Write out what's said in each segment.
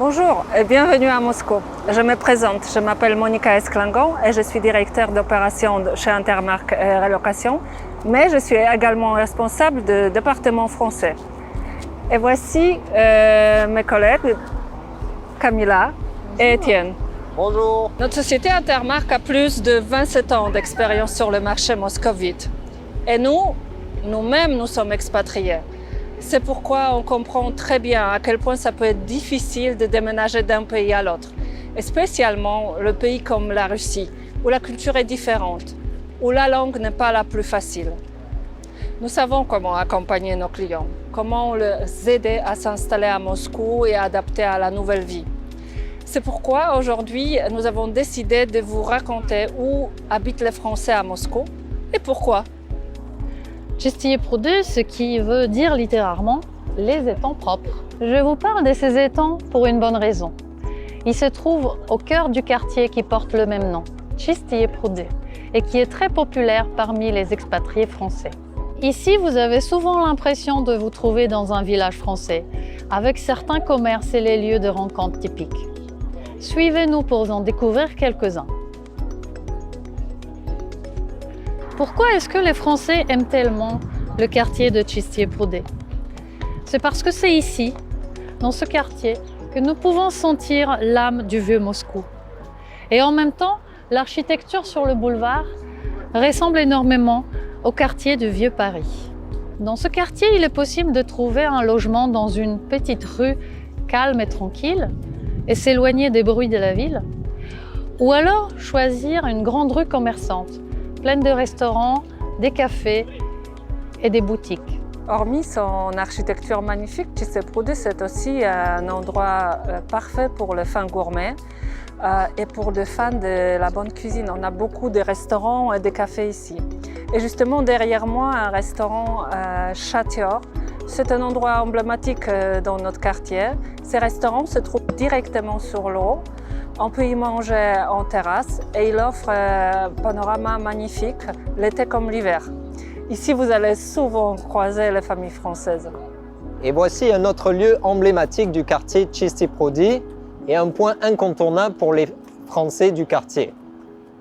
Bonjour et bienvenue à Moscou. Je me présente, je m'appelle Monica Esclangon et je suis directeur d'opération chez Intermark Relocation, mais je suis également responsable du département français. Et voici mes collègues Camilla et Étienne. Bonjour. Notre société Intermark a plus de 27 ans d'expérience sur le marché moscovite. Et nous-mêmes, nous sommes expatriés. C'est pourquoi on comprend très bien à quel point ça peut être difficile de déménager d'un pays à l'autre, et spécialement le pays comme la Russie, où la culture est différente, où la langue n'est pas la plus facile. Nous savons comment accompagner nos clients, comment les aider à s'installer à Moscou et à adapter à la nouvelle vie. C'est pourquoi aujourd'hui, nous avons décidé de vous raconter où habitent les Français à Moscou et pourquoi. Чистые пруды, ce qui veut dire littéralement les étangs propres. Je vous parle de ces étangs pour une bonne raison. Ils se trouvent au cœur du quartier qui porte le même nom, Чистые пруды, et qui est très populaire parmi les expatriés français. Ici, vous avez souvent l'impression de vous trouver dans un village français, avec certains commerces et les lieux de rencontre typiques. Suivez-nous pour en découvrir quelques-uns. Pourquoi est-ce que les Français aiment tellement le quartier de Чистые пруды? C'est parce que c'est ici, dans ce quartier, que nous pouvons sentir l'âme du vieux Moscou. Et en même temps, l'architecture sur le boulevard ressemble énormément au quartier du vieux Paris. Dans ce quartier, il est possible de trouver un logement dans une petite rue calme et tranquille et s'éloigner des bruits de la ville. Ou alors choisir une grande rue commerçante, pleine de restaurants, des cafés et des boutiques. Hormis son architecture magnifique, Чистые пруды, c'est aussi un endroit parfait pour les fans gourmets et pour les fans de la bonne cuisine. On a beaucoup de restaurants et de cafés ici. Et justement, derrière moi, un restaurant Chatior. C'est un endroit emblématique dans notre quartier. Ces restaurants se trouvent directement sur l'eau. On peut y manger en terrasse et il offre un panorama magnifique, l'été comme l'hiver. Ici, vous allez souvent croiser les familles françaises. Et voici un autre lieu emblématique du quartier Чистые пруды et un point incontournable pour les Français du quartier,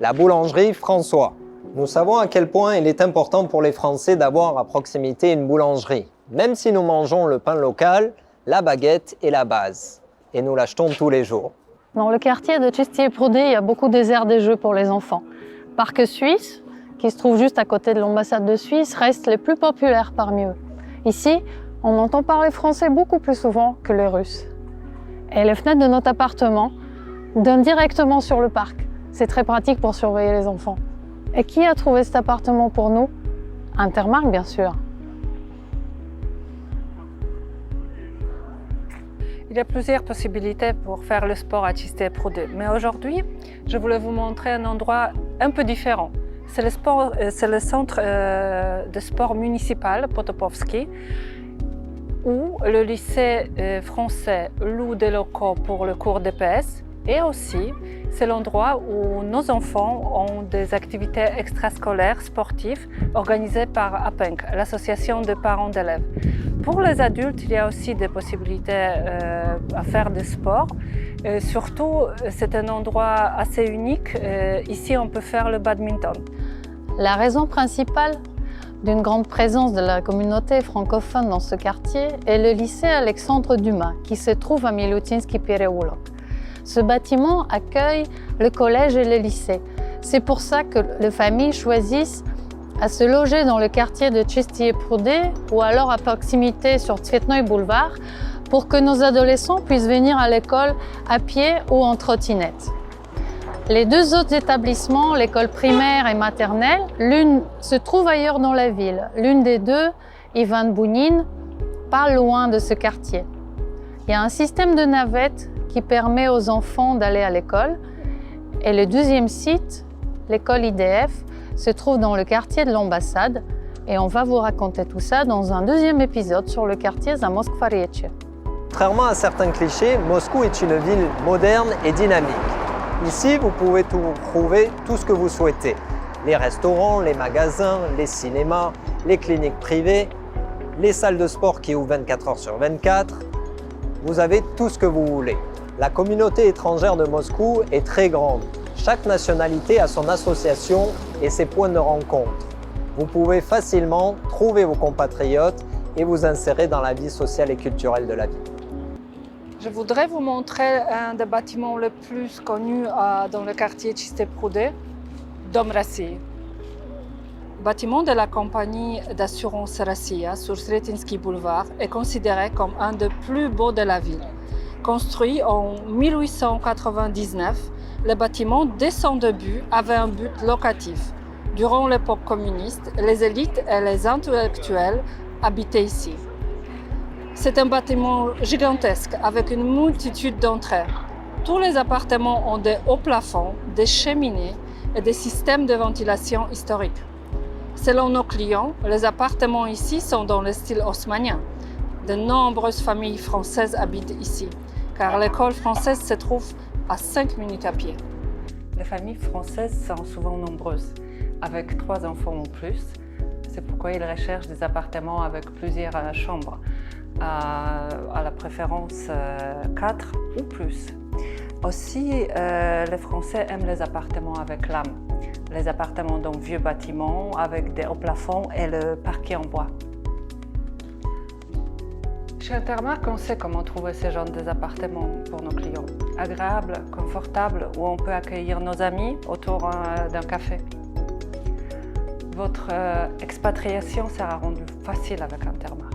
la boulangerie François. Nous savons à quel point il est important pour les Français d'avoir à proximité une boulangerie. Même si nous mangeons le pain local, la baguette est la base et nous l'achetons tous les jours. Dans le quartier de Чистые пруды, il y a beaucoup des aires de jeux pour les enfants. Parc Suisse, qui se trouve juste à côté de l'ambassade de Suisse, reste les plus populaires parmi eux. Ici, on entend parler français beaucoup plus souvent que le russe. Et les fenêtres de notre appartement donnent directement sur le parc. C'est très pratique pour surveiller les enfants. Et qui a trouvé cet appartement pour nous? Intermark, bien sûr. Il y a plusieurs possibilités pour faire le sport à Чистые пруды, mais aujourd'hui, je voulais vous montrer un endroit un peu différent. C'est le centre de sport municipal Potopovski, où le lycée français loue des locaux pour le cours d'EPS, et aussi c'est l'endroit où nos enfants ont des activités extrascolaires sportives organisées par APENC, l'association de parents d'élèves. Pour les adultes, il y a aussi des possibilités à faire du sport. Surtout, c'est un endroit assez unique. Ici, on peut faire le badminton. La raison principale d'une grande présence de la communauté francophone dans ce quartier est le lycée Alexandre Dumas, qui se trouve à Milutinsky Pereoulok. Ce bâtiment accueille le collège et le lycée. C'est pour ça que les familles choisissent à se loger dans le quartier de Чистые пруды ou alors à proximité sur Tsvetnoy Boulevard pour que nos adolescents puissent venir à l'école à pied ou en trottinette. Les deux autres établissements, l'école primaire et maternelle, l'une se trouve ailleurs dans la ville. L'une des deux, Ivan Bounin, pas loin de ce quartier. Il y a un système de navettes qui permet aux enfants d'aller à l'école. Et le deuxième site, l'école IDF, se trouve dans le quartier de l'ambassade. Et on va vous raconter tout ça dans un deuxième épisode sur le quartier Zamoskvarieche. Contrairement à certains clichés, Moscou est une ville moderne et dynamique. Ici, vous pouvez trouver tout ce que vous souhaitez. Les restaurants, les magasins, les cinémas, les cliniques privées, les salles de sport qui ouvrent 24 heures sur 24. Vous avez tout ce que vous voulez. La communauté étrangère de Moscou est très grande. Chaque nationalité a son association et ses points de rencontre. Vous pouvez facilement trouver vos compatriotes et vous insérer dans la vie sociale et culturelle de la ville. Je voudrais vous montrer un des bâtiments les plus connus dans le quartier Chiste Proudet, Dom России. Le bâtiment de la compagnie d'assurance Россия sur Sretinsky Boulevard est considéré comme un des plus beaux de la ville. Construit en 1899, le bâtiment, dès son début, avait un but locatif. Durant l'époque communiste, les élites et les intellectuels habitaient ici. C'est un bâtiment gigantesque avec une multitude d'entrées. Tous les appartements ont des hauts plafonds, des cheminées et des systèmes de ventilation historiques. Selon nos clients, les appartements ici sont dans le style haussmannien. De nombreuses familles françaises habitent ici, car l'école française se trouve à 5 minutes à pied. Les familles françaises sont souvent nombreuses, avec 3 enfants ou plus. C'est pourquoi ils recherchent des appartements avec plusieurs chambres, à la préférence 4 ou plus. Aussi, les Français aiment les appartements avec l'âme, les appartements dans vieux bâtiments avec des hauts plafonds et le parquet en bois. Chez Intermark, on sait comment trouver ce genre d'appartements pour nos clients. Agréables, confortables, où on peut accueillir nos amis autour d'un café. Votre expatriation sera rendue facile avec Intermark.